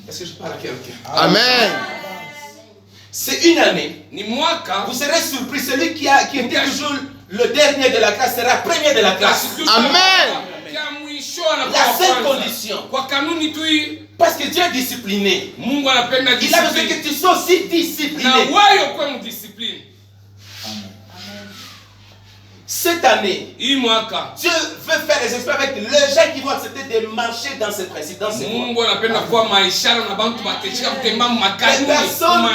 Est-ce que je parle à quelqu'un? Amen. C'est une année. Vous serez surpris. Celui qui était toujours le dernier de la classe sera premier de la classe. Amen. La seule condition. Parce que Dieu est discipliné. Il a besoin que tu sois aussi discipliné. Cette année, Dieu veut faire des exploits avec les gens qui vont accepter de marcher dans ce principe, dans ce voies. Les personnes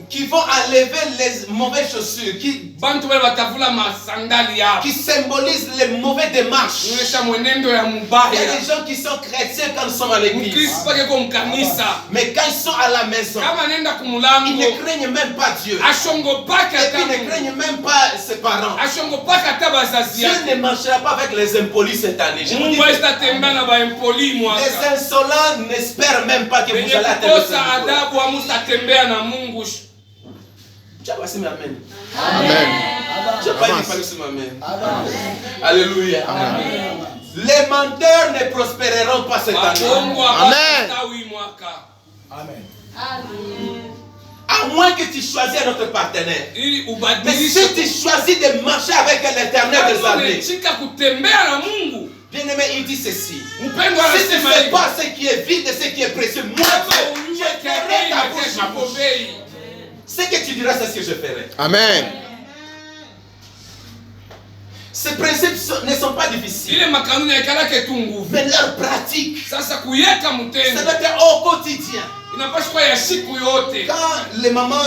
qui vont enlever les mauvaises chaussures, qui symbolisent les mauvaises démarches. Il y a des gens qui sont chrétiens quand ils sont à l'église. Mais quand ils sont à la maison, ils ne craignent même pas Dieu. Et puis ils ne craignent même pas ses parents. Dieu ne marchera pas avec les impolis cette année. Je vous dis, les insolents n'espèrent même pas que vous allez atteindre ce. Tu as passé ma main. Amen. Tu as pas dit ma main. Alléluia. Amen. Les menteurs ne prospéreront pas cette année. Amen. Amen. À moins que tu choisisses un autre partenaire. Mais si tu choisis de marcher avec l'Éternel des armées, bien-aimé, il dit ceci. Si tu ne fais pas ce qui est vide et ce qui est précieux, moi je ferai ta bouche. Ce que tu diras, c'est ce que je ferai. Amen. Ces principes ne sont pas difficiles. Mais leur pratique, ça doit être au quotidien. Quand les mamans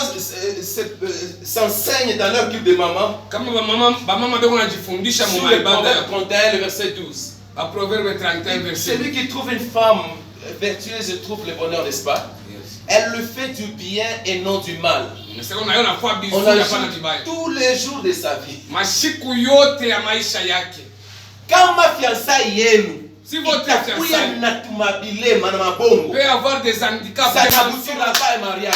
s'enseignent dans leur culte de maman, sur le Proverbe 31, le verset 12. Celui qui trouve une femme vertueuse trouve le bonheur, n'est-ce pas? Elle le fait du bien et non du mal. On la joue tous les jours de sa vie. Quand ma fiançaille yenu, si votre fiançaille peut avoir des handicaps, ça n'aboutira pas à un mariage.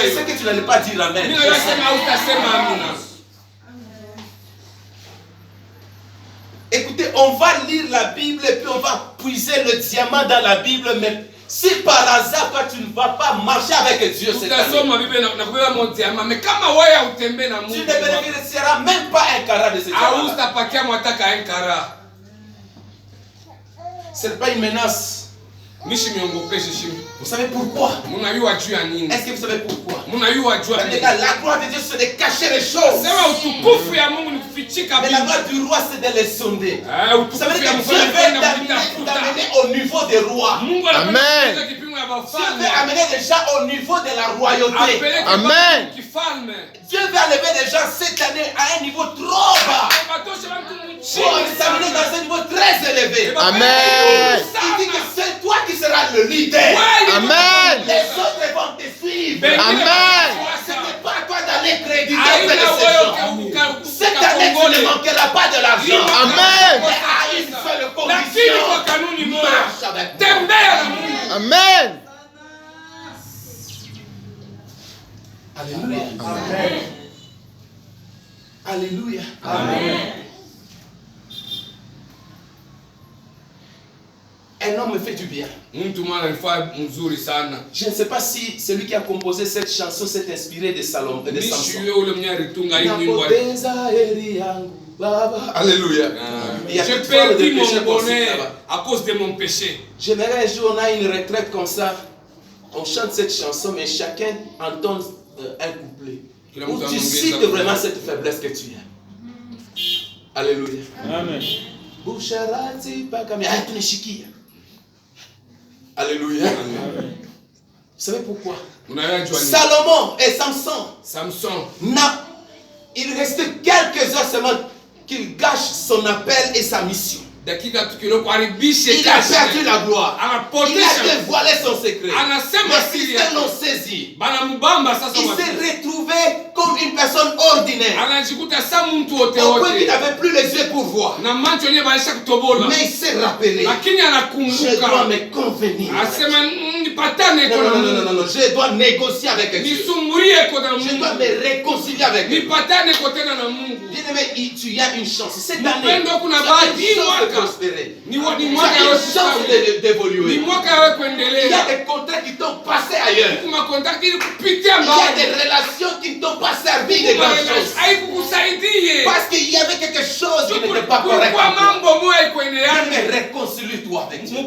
Je sais que tu n'allais pas dire amen. Écoutez, on va lire la Bible et puis on va puiser le diamant dans la Bible, mais si par hasard toi tu ne vas pas marcher avec Dieu cette année, tu ne bénéficieras même pas un carat de ce diamant. Ce n'est pas une menace. Vous savez pourquoi? Est-ce que vous savez pourquoi? La gloire de Dieu c'est de cacher les choses. Mais la gloire du roi c'est de les sonder. Vous savez que Dieu veut t'amener au niveau des rois. Amen. Dieu veut amener les gens au niveau de la royauté. Amen. Dieu veut enlever les gens cette année à un niveau trop bas. Pour les amener dans un niveau très élevé. Amen. Il dit que c'est toi qui seras le leader. Amen. Les autres vont te suivre. Amen. Ce n'est pas à toi d'aller créditer auprès de ces gens. Cette année, tu ne manqueras pas de l'argent. Amen. Mais à une seule condition. Marche avec moi. Amen. Alléluia. Amen. Alléluia. Amen. Un homme me fait du bien. Je ne sais pas si celui qui a composé cette chanson s'est inspiré de Salomon, de Samson. Alléluia. J'ai perdu mon bonheur à cause de mon péché. J'aimerais un jour on a une retraite comme ça. On chante cette chanson, mais chacun entonne un couplet. Où tu cites vraiment cette faiblesse que tu as. Alléluia. Amen. Alléluia. Vous savez pourquoi? Salomon et Samson, il restait quelques heures seulement qu'il gâche son appel et sa mission. Il a perdu la gloire. Il a dévoilé son secret. Les systèmes l'ont saisi. Il s'est retrouvé comme une personne ordinaire. Au point qu'il n'avait plus les yeux pour voir. Mais il s'est rappelé. Je dois me convenir. Non, je dois négocier avec Dieu. Je dois me réconcilier avec Dieu. Bien-aimé, tu as une chance. Cette année, tu as une chance de prospérer. Tu as une chance d'évoluer. Il y a des contrats qui t'ont passé ailleurs. Il y a des relations qui ne t'ont pas servi de grand chose. Parce qu'il y avait quelque chose qui n'était pas correct. Mais réconcilie-toi avec Dieu.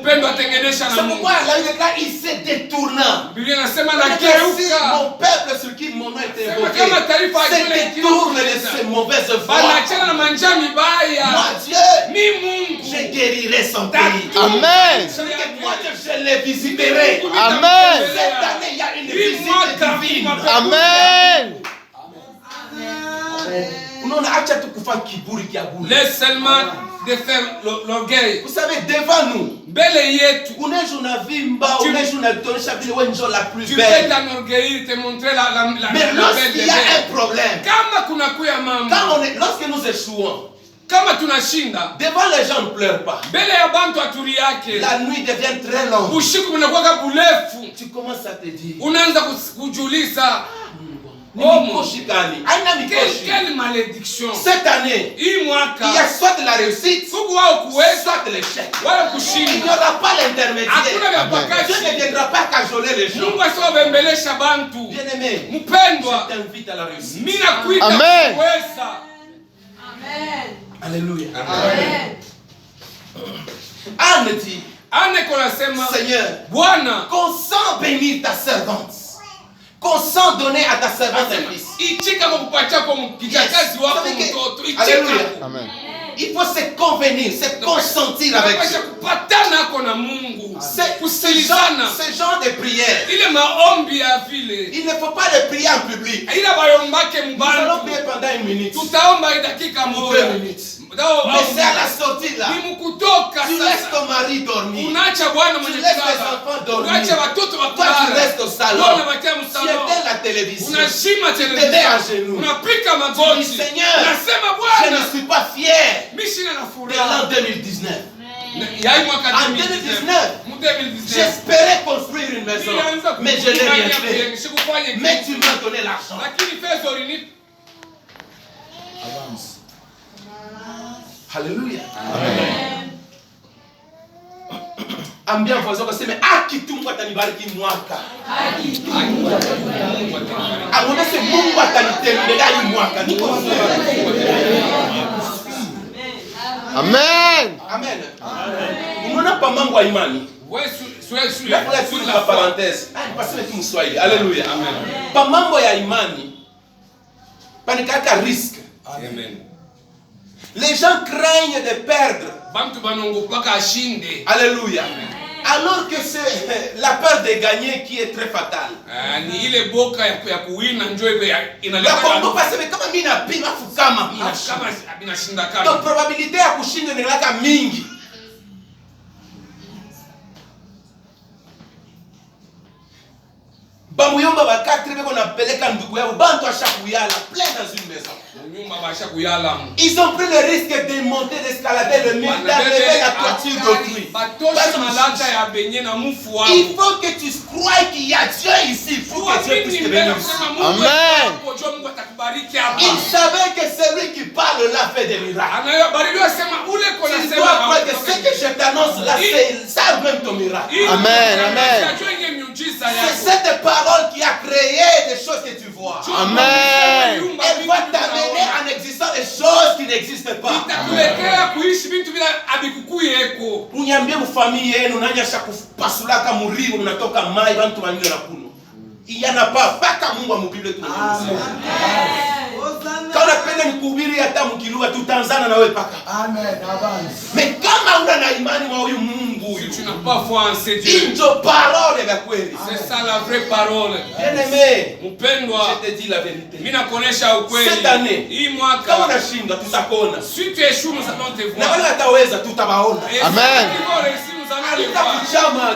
C'est pourquoi là, il s'est détournant. Mon peuple sur qui mon nom est invoqué se détourne de ces mauvaises voies. Moi, Dieu, je guérirai son pays. Amen. Moi, je les visiterai. Amen. Cette année, il y a une visite divine. Amen. Laisse seulement de faire l'orgueil. Vous savez, devant nous, tu peux t'enorgueillir, te montrer la mais belle lorsqu'il y a un problème, lorsque nous échouons, devant les gens ne pleurent pas. La nuit devient très longue. Tu commences à te dire, quelle malédiction. Cette année, il y a soit de la réussite, soit de l'échec. Il n'y aura pas l'intermédiaire. Dieu ne viendra pas cajoler les gens. Bien-aimé, je t'invite à la réussite. Amen. Alléluia. Amen. Anne dit, Seigneur, consens bénir ta servante. Consent donner à ta servante un fils. Alléluia. Amen. Il faut se convenir, se consentir avec Dieu. Ce genre de prière, il ne faut pas le prier en public. Nous allons prier pendant 1 minute, 2 minutes. Mais c'est à la sortie là. Tu laisses ton mari dormir. Tu laisses tes enfants dormir. Toi tu restes au salon. Tu éteins la télévision. Tu te mets à genoux. Tu dis, Seigneur, je ne suis pas fier de l'an 2019. En 2019, j'espérais construire une maison, mais je n'ai rien fait. Mais tu m'as donné l'argent. Avance. Alléluia. Amen. Ambia voisin parce que mais akitumwa tanibariki mwaka. Amona se Mungu atanitembelea hii mwaka. Amen. Amen. Unaona pa mambo ya imani. Sur la parenthèse. Parce que tu mswahili. Alléluia. Amen. Pa mambo ya imani panikaka risque. Amen. Les gens craignent de perdre. Alléluia. Alors que c'est la peur de gagner qui est très fatale. Donc probabilité ya kushinda ni laka mingi. Bamuyomba bakatri beko na peleka ndugu yao bantu ashakuyala plein dans une maison. Ils ont pris le risque de monter, d'escalader le mur, d'enlever la toiture d'autrui. Il faut que tu crois qu'il y a Dieu ici pour que Dieu puisse te bénir. Amen. Il savait que celui qui parle là fait des miracles. Tu dois croire que ce que je t'annonce là, ça même ton miracle. Amen. Amen. C'est cette parole qui a créé des choses que tu vois. Amen. Elle va t'amener en existant des choses qui n'existent pas. Unyambie mfamili yenu nanyasha kupasulaka muribo mnatoka mai bantu banywe na kuno. Il y en a pas paka Mungu amubibile tu. Amen. Quand on appelle mkuhubiri hata mkilugha tutanzana na wewe paka. Amen. Avance. Mais kama una na imani wa huyu Mungu, si tu n'as pas foi en ce Dieu, ndio parole ya kweli. C'est ça la vraie parole. Bien-aimé, mpendwa, je te dis la vérité. Mimi nakuonesha ukweli. Cette année, hii mwaka kama unashinda tutakuona. Si tu échoues, nous allons te voir. Na wale wataweza tutawaona. Amen. Habitakuchama.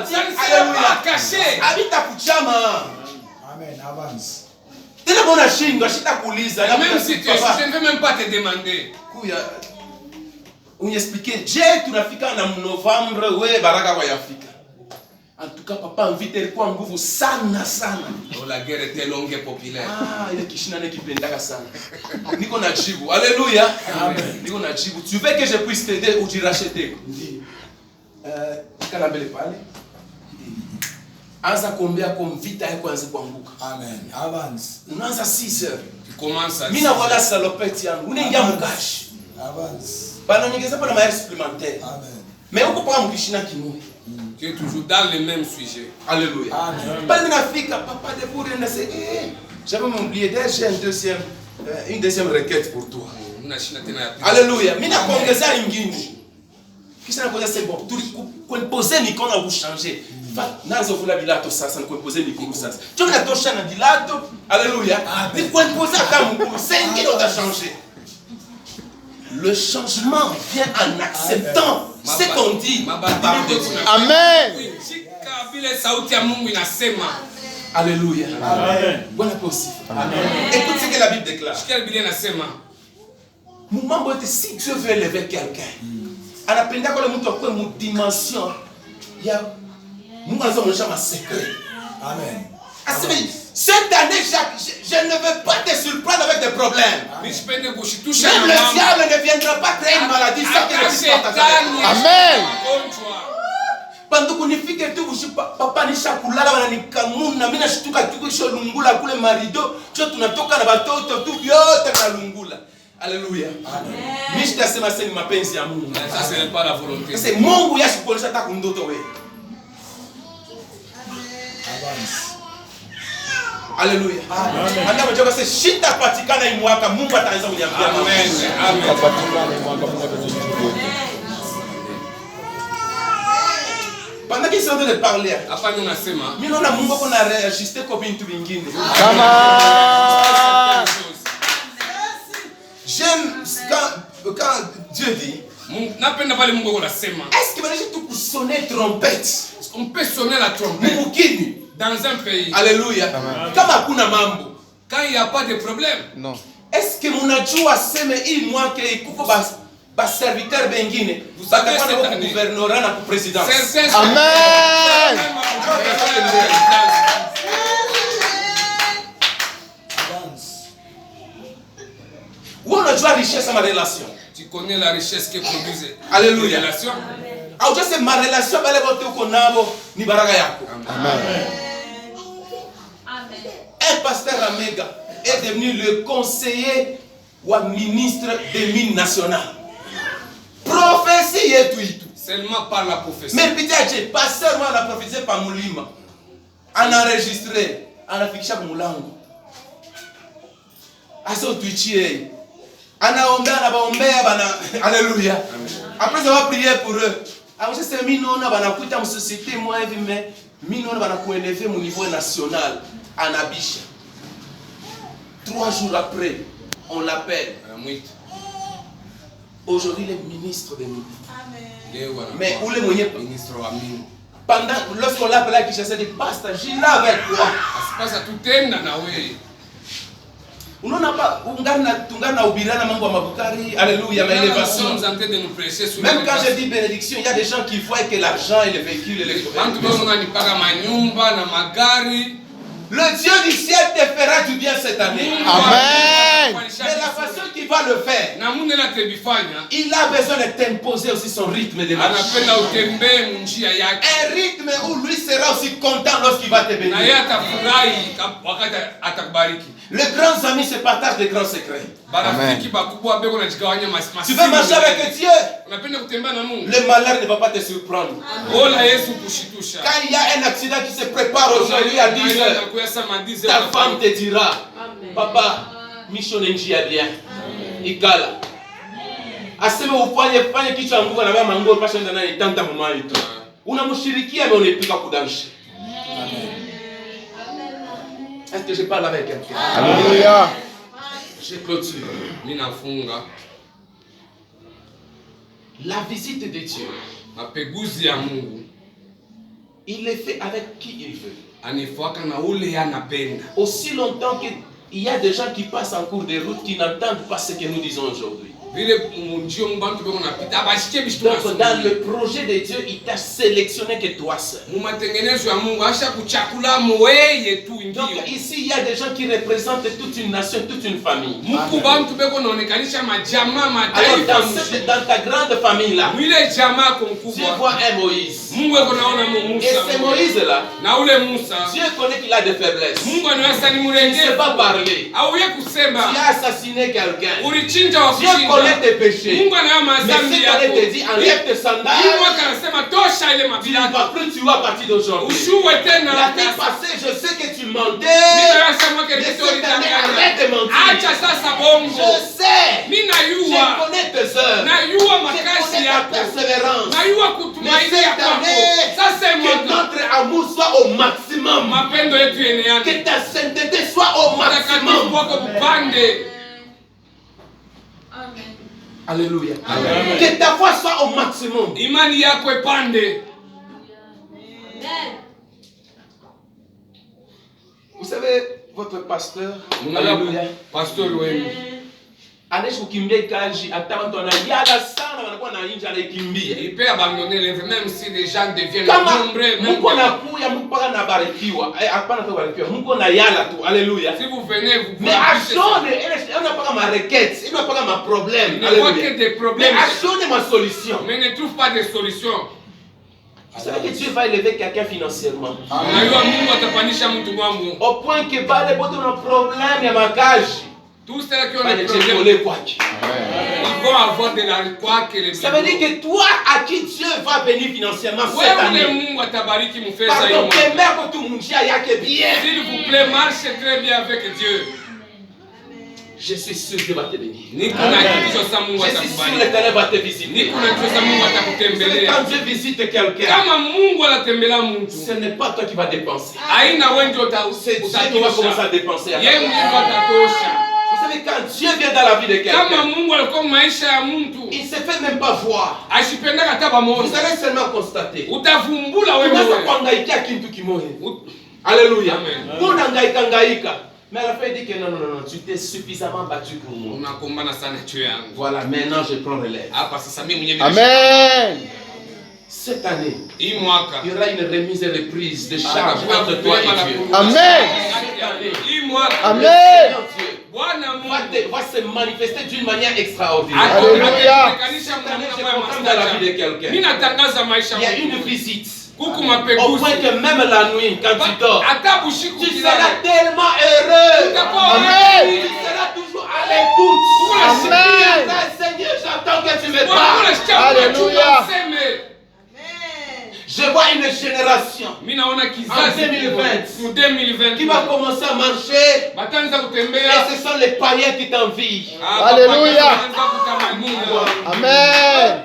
Caché. Habitakuchama. Amen. Avance. Tena bona shinda shitakuuliza. Même si tu échoues, je ne vais même pas te demander. Kuya uniexpliquer, je tunafika na Novembre, we baraka kwa yafika. En tout cas, papa invite ilikuwa nguvu sana sana. Oh, la guerre était longue et populaire. Ah, ile kishina nekipendaka sana. Niko na jibu. Alléluia. Amen. Niko na jibu. Tu veux que je puisse t'aider ou tu racheter? Ndio. Kala mbele pale. Anza kuombea kwa vita yako anze kuanguka. Amen. Avance. Unaanza 6 heures. Tu commences à... Mimi na wala salopette yangu. Unaingia mkashi. Avance. Bana nyongeza pa na maheure supplémentaire. Amen. Mais uko pa mkishina kimwe. Tu es toujours dans le même sujet. Alléluia. Amen. Bana nafika papa de pour rien c'est j'avais oublié d'ailleurs j'ai une deuxième requête pour toi. Alléluia. Mimi nakuongezea nyingine. Kisha nakuongeza c'est bon. Tuliposer mikono na kuchanger. Nazo vula bilato sasa nikuposer mikono sasa. Tu unatosha na bilato. Alléluia. Ni kuposer kama mkono. C'est ingine utachanger. Le changement vient en acceptant ce qu'on dit. Amen. Alléluia. Amen. Bon appétit. Écoute ce que la Bible déclare. Moment si Dieu veut élever quelqu'un, anapenda kwa mtu akwe mu dimension ya Mungu anazungumza ma secret. Amen. Cette année, je ne veux pas te surprendre avec des problèmes. Même le diable ne viendra pas créer une maladie sans que je puisse partager. Amen. Pendant qu'on nifike tu papa nisha kulala wananikamuna mimi nashtuka tu kisho lungula kule marido cho tunatoka na watoto tu yote na lungula. Alléluia. Amen. Mimi sitasema sasa ni mapenzi ya Mungu. Ça ce n'est pas la volonté. Sasa Mungu yashikuonesha hata kundoto wewe. Avance. Alléluia. Amen. Hata mjomba sasa shita patikana hii mwaka Mungu ataanza kuniambia. Amen. Amen. Pendant qu'ils sont en train de parler, hapa ndio nasema mimi naona Mungu kuna reajuster kwa vitu vingine. Come on. J'aime quand Dieu dit, napenda pale Mungu anasema, est-ce que manage tu sonner trompette? On peut sonner la trompette Mukini dans un pays. Alléluia. Kama hakuna mambo. Quand il n'y a pas de problème. Non. Est-ce que mnajua sema hii mwaka ikuko ba serviteur bengine batakuwa na gouvernorat na président. Amen. Où on a joué richesse ma relation. Tu connais la richesse que produisait. Alléluia. Relation. Ah, je sais ma relation bale bote uko nabo ni baraka yako. Amen. Un pasteur Amega est devenu le conseiller ou ministre des mines nationales. Prophétie yetu itu. Seulement par la prophétie. Mais peut-être pasteur moi la prophétie par mulima. On a enregistré, on a fixé kwa mulango. Aso tuichie. Anaombea na baombea bana. Alléluia. Après ça va prier pour eux. Alors je sais minona bana kuita mu société moi hivi mais minona bana ku élever au niveau national en Abisha. 3 jours après, on l'appelle. Aujourd'hui, il est ministre des Mines. Mais où le moyen ministre wa mine. Pendant lorsqu'on l'appelle à Kinshasa, il dit pasteur, j'y là avec toi. Asipasa tutenda na wewe. Unaona pas tungana ubirana mambo ya mabukari. Alléluia, mais élévation. Nous sommes en train de nous prêcher sur. Même quand je dis bénédiction, il y a des gens qui voient que l'argent et les véhicules et les le Dieu du ciel te fera du bien cette année. Amen. Mais la façon qu'il va le faire, il a besoin de t'imposer aussi son rythme de marche. Un rythme où lui sera aussi content lorsqu'il va te bénir. Les grands amis se partagent des grands secrets. Amen. Tu veux marcher avec Dieu? Le malheur ne va pas te surprendre. Quand il y a un accident qui se prépare aujourd'hui à 10h, ta femme te dira, papa, mission njia bien. Ikala. Aseme ufanye kitu anguka na mama ngoro pasha ndana itanta mama yetu. Unamshirikia mais unapika kudansha. Est-ce que je parle avec quelqu'un? Alléluia. Je clôture. Minafunga. La visite de Dieu, Mapeguzi ya Mungu, il le fait avec qui il veut. Anifuaka na ule anapenda. Aussi longtemps qu'il y a des gens qui passent en cours de route qui n'entendent pas ce que nous disons aujourd'hui. Donc dans le projet de Dieu, il t'a sélectionné que toi seul. Donc ici, il y a des gens qui représentent toute une nation, toute une famille. Alors dans ta grande famille là, Dieu voit un Moïse. Et ce Moïse-là, Dieu connaît qu'il a des faiblesses. Il ne sait pas parler. Tu as assassiné quelqu'un. Dieu connaît tes péchés. Mais si quelqu'un te dit enlève tes sandales, tu ne vas plus, tu vas partir d'aujourd'hui. La vie passée, je sais que tu mentais. Mais cette année, arrête de mentir. Je sais. Je connais tes œuvres. Je connais ta persévérance. Mais cette année, que notre amour soit au maximum. Que ta sainteté soit au maximum. Alléluia. Amen. Que ta foi soit au maximum. Vous savez, votre pasteur, alléluia. Pasteur Anesh kukimbia kaji atabantu anayala sana wanakuwa na inja anakimbia. Il peut abandonner l'œuvre même si les gens deviennent nombreux. Mungu anakuya Mungu paka na barikiwa. Hapana tu barikiwa. Mungu anayala tu. Alléluia. Si vous venez vous mais ashone elle n'a pas ma requête, il n'a pas ma problème. Alléluia. Mais ashone ma solution. Mais ne trouve pas de solution. Vous savez que Dieu va élever quelqu'un financièrement. Au point que pas les bottes ont un problème à ma cage. Tous ceux qui ont des problèmes, ils vont avoir de la quoi que les. Ça veut dire que toi, à qui Dieu va bénir financièrement cette année. Pardon, tes mères que tout le monde y a que bien. S'il vous plaît, marchez très bien avec Dieu. Je suis sûr que Dieu va te bénir. Je suis sûr que l'Éternel va te visiter. Quand Dieu visite quelqu'un, ce n'est pas toi qui vas dépenser. C'est Dieu qui va commencer à dépenser. Vous savez, quand Dieu vient dans la vie de quelqu'un, il ne se fait même pas voir. Vous allez seulement constater. Alléluia. Mais à la fin, il dit que non, tu t'es suffisamment battu pour moi. Voilà, maintenant je prends relève. Amen. Cette année, il y aura une remise et reprise de charge entre toi et Dieu. Amen. Amen. Va se manifester d'une manière extraordinaire. Alléluia. Cette année, je comprends dans la vie de quelqu'un. Il y a une visite. Au point que même la nuit, quand tu dors, tu seras tellement heureux. Amen. Tu seras toujours à l'écoute. Amen. Seigneur, j'entends que tu me parles. Alléluia. Je vois une génération en 2020 qui va commencer à marcher. Et ce sont les païens qui t'envient. Alléluia. Amen.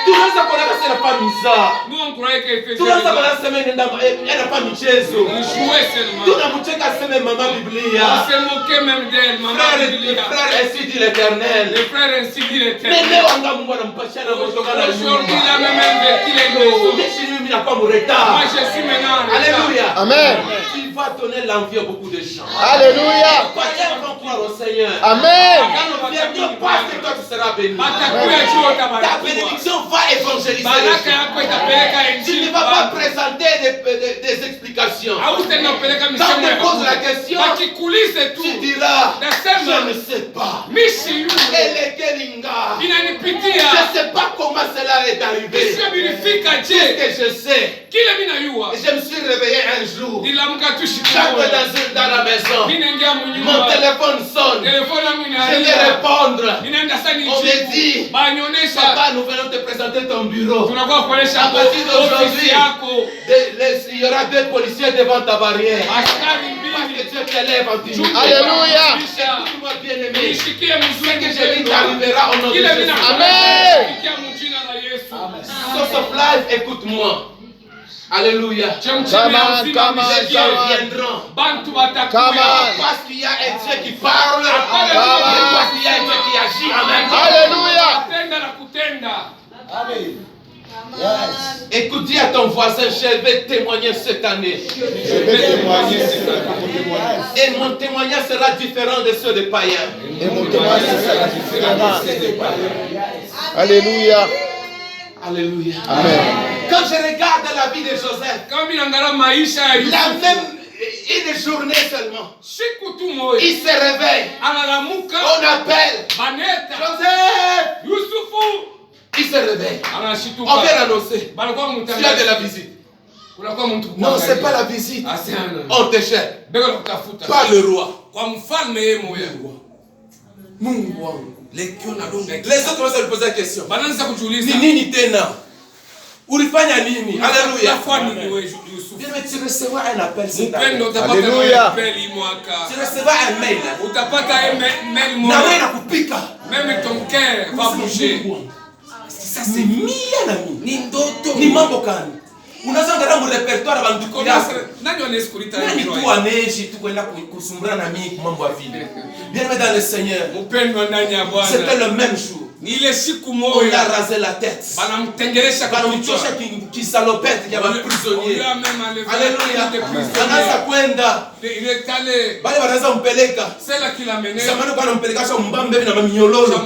Tout le monde s'appelle c'est la famille ça. Tout le monde s'appelle c'est même la famille Jésus. Tout le monde c'est même maman Biblia. On se moquait même d'elle, maman Biblia. Frère, ainsi dit l'Éternel. Les frères, ainsi dit l'Éternel. Mais aujourd'hui, il a même vécu les gros. Moi, je suis maintenant. Alléluia. Amen. Tu vas donner l'envie à beaucoup de gens. Alléluia. Ils vont croire au Seigneur. Amen. Quand le Dieu passe, que toi tu seras béni. Ta bénédiction va évangéliser les gens. Tu ne vas pas présenter des explications. Quand on te pose la question, tu diras, je ne sais pas. Je ne sais pas comment cela est arrivé. Qu'est-ce que je sais? Je me suis réveillé un jour. J'entre dans la maison. Mon téléphone sonne. Je vais répondre. On me dit, papa, nous venons te présenter ton bureau. À partir d'aujourd'hui, il y aura 2 policiers devant ta barrière. Parce que Dieu t'élève en Dieu. Alléluia. Écoute-moi bien aimé. Ce que je dis t'arrivera au nom de Jésus. Amen. Source of life, écoute-moi. Alléluia. Come on. Les dieux viendront. Parce qu'il y a un Dieu qui parle. Parce qu'il y a un Dieu qui agit en même temps. Alléluia. Amen. Écoute, dis à ton voisin, je vais témoigner cette année. Je vais témoigner cette année. Et mon témoignage sera différent de ceux des païens. Et mon témoignage sera différent de ceux des païens. Alléluia. Alléluia. Amen. Quand je regarde la vie de Joseph, la même une journée seulement, il se réveille. On appelle Joseph. Il se réveille. On vient l'annoncer. Tu as de la visite. Non, ce n'est pas la visite. On te cherche. Pas le roi. Les autres commencent à lui poser la question. Nini tena. Ulifanya nini? Alléluia. Bien, mais tu recevras un appel cette année. Alléluia. Tu recevras un mail. Même ton cœur va bouger. Ça c'est mia nami. Ni ndoto. Ni mambo kani. Unaweza ndara mu repertoire abantu kuyako. Nani oneskurita nani tu aneji tu kwenda kusumbura na mimi mambo ya vile. Bien mais dans le Seigneur. Mpendwa ndani ya Bwana. C'était le même jour. Ile siku On moja a rasé la tête. Banamtengelesha kwa kichwa. Qui salopette ya prisonnier. Alléluia. Anaanza kwenda. Il est allé. Bale wanaanza mpeleka. C'est là qu'il a mené. Zamani kwa anampeleka sha mbambe na maminyololo. Kwa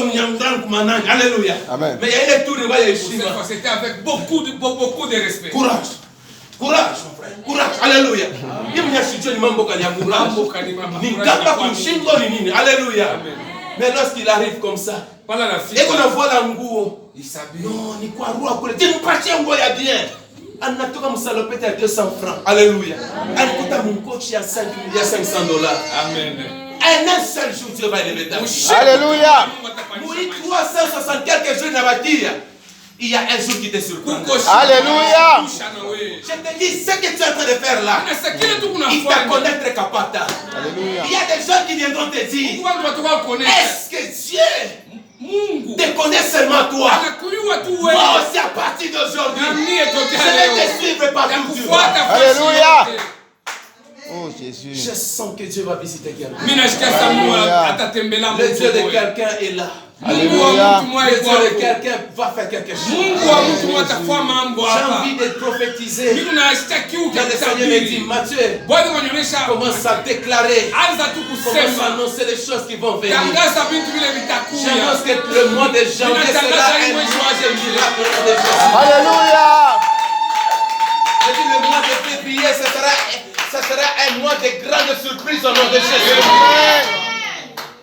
mnyangran kumanani. Alléluia. Amen. Mais il y a ile tour de waya heshima. C'était avec beaucoup de respect. Courage. Courage, mon frère. Courage. Alléluia. Yeye mnyashijua ni mambo kali ya courage. Ni kama kumshingo ni nini? Alléluia. Mais lorsqu'il arrive comme ça, et qu'on voit la nguo, il s'habille. Non, ni kwa roi kule. Tu mpatie nguo ya bien. Anatoka msalopete ya 200 francs. Alléluia. Alikuta mkochi ya 5 $500. Amen. Un seul jour Dieu va élever ta vie. Alléluia. Mourir 360 quelques jours dans la bâtille. Il y a un jour qui te surprend. Alléluia. Je te dis, ce que tu es en train de faire là, il t'a connaître capata. Alléluia. Il y a des gens qui viendront te dire, est-ce que Dieu te connaît seulement toi? Moi aussi à partir d'aujourd'hui, je vais te suivre partout où tu vas. Alléluia. Oh Jésus. Je sens que Dieu va visiter quelqu'un. Alléluia. Le Dieu de quelqu'un est là. Alléluia. Le Dieu de quelqu'un va faire quelque chose. J'ai envie de prophétiser. Quand le Seigneur me dit, Matthieu, commence à déclarer, commence à annoncer les choses qui vont venir. J'annonce que le mois de janvier sera un mois de miracle au nom de Jésus. Alléluia. Je dis le mois de février, ce sera un mois de grandes surprises au nom de Jésus. Amen.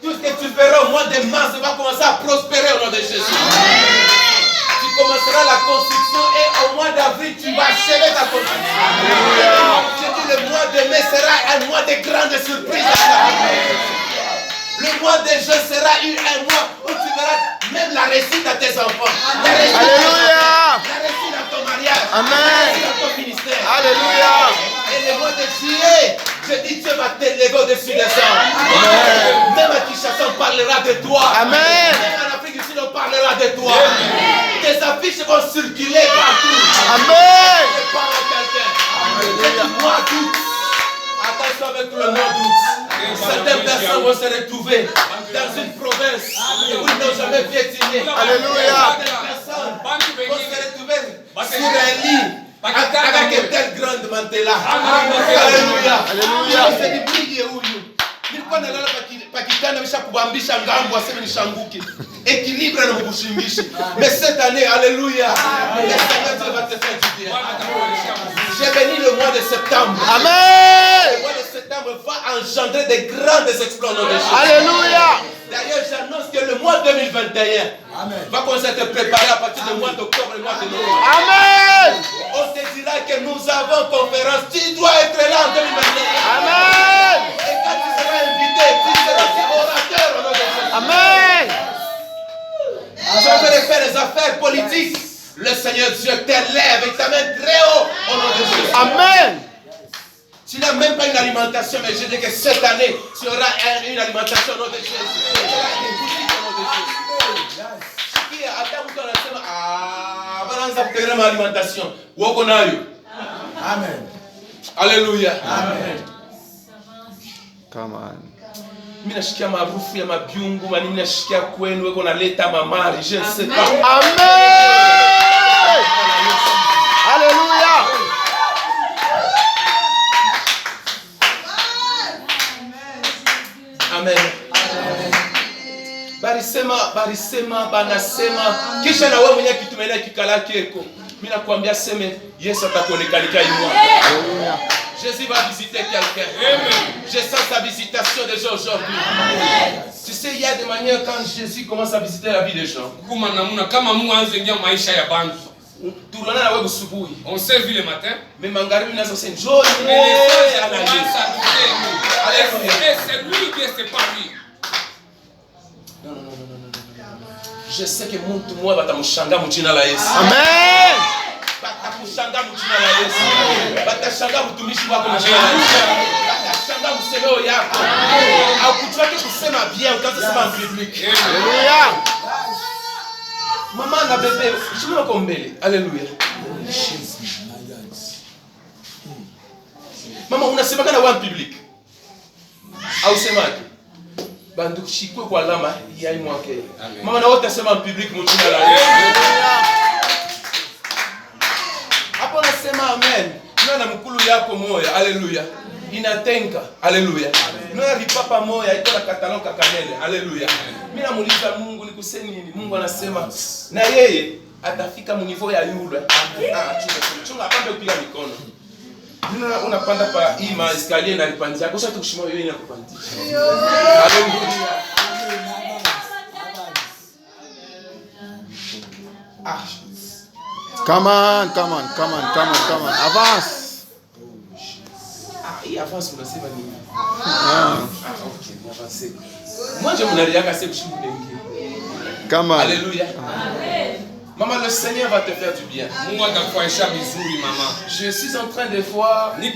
Tout ce que tu feras au mois de mars va commencer à prospérer au nom de Jésus. Tu commenceras la construction et au mois d'avril, tu vas achever ta construction. Je dis le mois de mai sera un mois de grandes surprises. Le mois de juin sera un mois où tu verras même la réussite à tes enfants. Alléluia. La réussite à ton mariage. Amen. La réussite à ton ministère. Alléluia. Et le mois de juillet, je dis Dieu va t'élever au-dessus des hommes. Même à Kinshasa, on parlera de toi. Amen. Même en Afrique du Sud, on parlera de toi. Tes affiches vont circuler partout. Amen. Je parle à quelqu'un. Le mois d'août. Attention avec le mois d'août. Certaines personnes vont se retrouver dans une province où ils n'ont jamais piétiné. Alléluia. Certaines personnes vont se retrouver sur un lit avec une telle grande mantela. Alléluia. Alléluia. C'est du briller où nilikuwa nalala pakitanda bisha kubambisha ngambo aseme nishanguke. Équilibre na mbushimbishi. Mais cette année, alléluia. Le Seigneur Dieu va te faire du bien. J'ai béni le mois de septembre. Amen. Le mois de septembre va engendrer des grandes exploits dans les choses. Alléluia. D'ailleurs, j'annonce que le mois 2021 va commencer à te préparer à partir du mois d'octobre et du mois de novembre. Amen. On te dira que nous avons conférence. Tu dois être là en 2021. Amen. Et quand tu seras invité, tu seras aussi orateur au nom de Jésus. Amen. Tu vas faire les affaires politiques. Le Seigneur Dieu t'élève et t'amène très haut au nom de Jésus. Amen. Tu n'as même pas une alimentation, mais je dis que cette année, tu auras une alimentation au nom de Jésus. Tu auras une boutique au nom de Jésus. Qui attend ton alimentation? Ah, balance à ma alimentation. Wokonayo. Amen. Alléluia. Amen. Come on. Mimi nashikia maarufu ya mabiungu, mimi nashikia kwenu weko naleta mamari, je ne sais pas. Amen. barisema banasema kisha na wewe mwenyewe kitumenia kikala keko. Mimi nakwambia seme Yesu atakuonekania imwa. Alléluia. Jésus va visiter quelqu'un. Je sens sa visitation des gens aujourd'hui. Tu sais, il y a des manières quand Jésus commence à visiter la vie des gens. On s'est vu le matin. Mais Mangarimi n'a pas c'est lui qui est pas lui. Non. Je sais que mtu mmoja batamshanga mjina la Yesu. Amen. Batakushanga mjina la Yesu. Batashanga mtumishi wako mjina la Yesu. Batashanga msemeo yako. Au kujua kusema bien, utasema en public. Alléluia. Maman na bébé, je me vois mbele. Alléluia. Maman unasema kana wa public. Au semaki. Bandu shikwe kwa lama ya imwake. Mama na wote sema en public mjina la Yesu. Hapo nasema amen. Nona mkulu yako moya. Alléluia. Inatenga. Alléluia. Nona ripapa moya iko na katalon kakamele. Alléluia. Mimi namuuliza Mungu nikuseni nini? Mungu anasema na yeye atafika mu niveau ya yule. Chunga pande upiga mikono. Nina unapanda pa hii maeskalier na lipandia. Kisha tukushimo yeye inakupandia. Alléluia. Ah. Come on. Avance. Il avance unasema nini? Okay, avance. Moi je m'enariaka c'est que Come on. Alléluia. Amen. Maman, le Seigneur va te faire du bien. Je suis en train de voir vie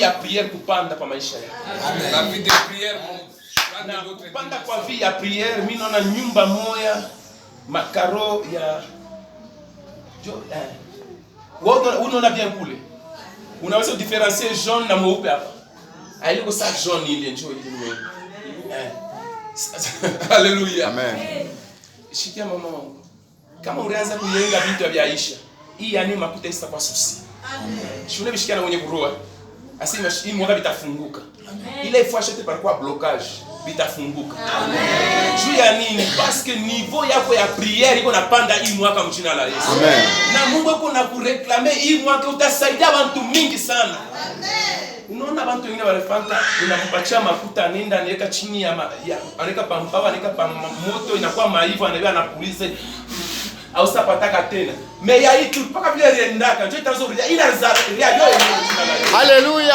ya prière kupanda pa maisha yako. La vie de prière kupanda kwa vie ya prière, mimi naona nyumba moya makaro ya wote unaona bien kule. Unaweza différencier jaune na mweupe hapa. Haiko sa jaune ile njoo ile mweupe. Alléluia. Amen. Shikia mama wangu. Kama ulianza kuyenga vitu vya Aisha, hii yani makuta isa kwa susi. Amen. Shule bishikana mwenye kuroa. Asema hii mwaka bitafunguka. Ile fois acheter par quoi blocage bitafunguka. Amen. Juu ya nini? Parce que niveau yako ya prière iko napanda hii mwaka mjina la Yesu. Amen. Na Mungu yuko na kureklame hii mwaka utasaidia watu mingi sana. Amen. Unaona watu wengine walifanya unampatia mafuta nenda niweka chini ya anaweka pampawa anaweka pa moto inakuwa maivu anaenda anapulize au sapataka tena. Mais ya hii tu mpaka vile riendaka ndio itazorudia ila zaria yote. Alléluia.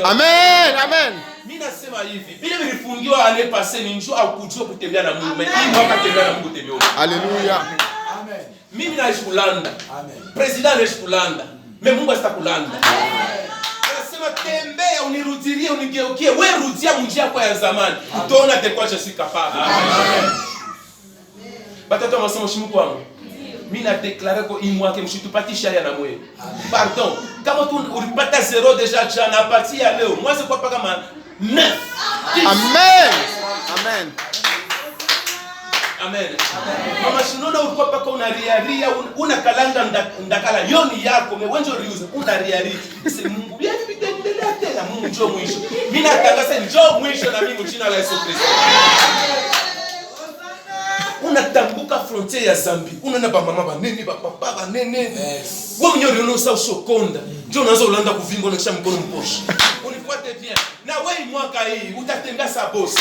Amen. Mimi nasema hivi, vile vilifungiwa ane passé ni njoo au kujua kutembea na Mungu. Mais hii mwaka tembea na Mungu tembea. Alléluia. Amen. Mimi naishi kulanda. Amen. President anaishi kulanda. Mais Mungu asitakulanda. Anasema tembea unirudilie unigeukie. Wewe rudia njia yako ya zamani. Utaona tekwa je suis capable. Amen. Batato masomo shimu kwangu. Mimi na déclarer ko imwake mshitupatisha ya na mwe. Pardon. Kama tu ulipata 0 déjà jana parti ya leo. Moi c'est quoi pas kama 9. Amen. Mama shinono ulikuwa paka unariaria unakalanga ndakala yoni yako mewenjo riuza unariaria. Sisi Mungu yeye vitendelea tena Mungu njoo mwisho. Mimi natangaza njoo mwisho na mimi jina la Yesu Kristo. Unatambuka frontière ya Zambie. Unaona ba mama banene ba papa banene. Yes. Wewe mwenyewe unaona usokonda. Njoo unaanza ulanda kuvingo na kisha mkono mposha. Unifuate bien. Na wewe mwaka hii utatembea sa boss.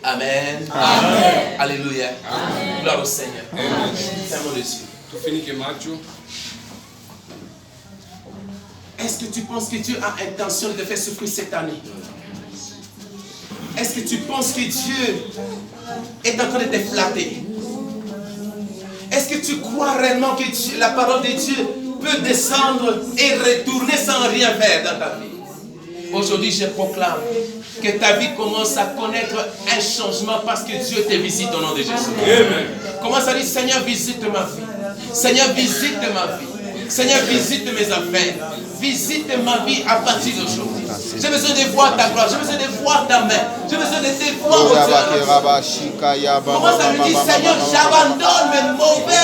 Amen. Amen. Alléluia. Gloire au Seigneur. Fermons les yeux. Tu finis que Mathieu. Est-ce que tu penses que Dieu a intention de te faire souffrir cette année? Est-ce que tu penses que Dieu est en train de te flatter? Est-ce que tu crois réellement que la parole de Dieu peut descendre et retourner sans rien faire dans ta vie? Aujourd'hui, je proclame que ta vie commence à connaître un changement parce que Dieu te visite au nom de Jésus. Amen. Commence à dire, Seigneur, visite ma vie. Seigneur, visite ma vie. Seigneur, visite mes affaires. Visite ma vie à partir d'aujourd'hui. J'ai besoin de voir ta gloire. J'ai besoin de voir ta main. J'ai besoin de te voir au Dieu. Commence à lui dire, Seigneur, j'abandonne mes mauvais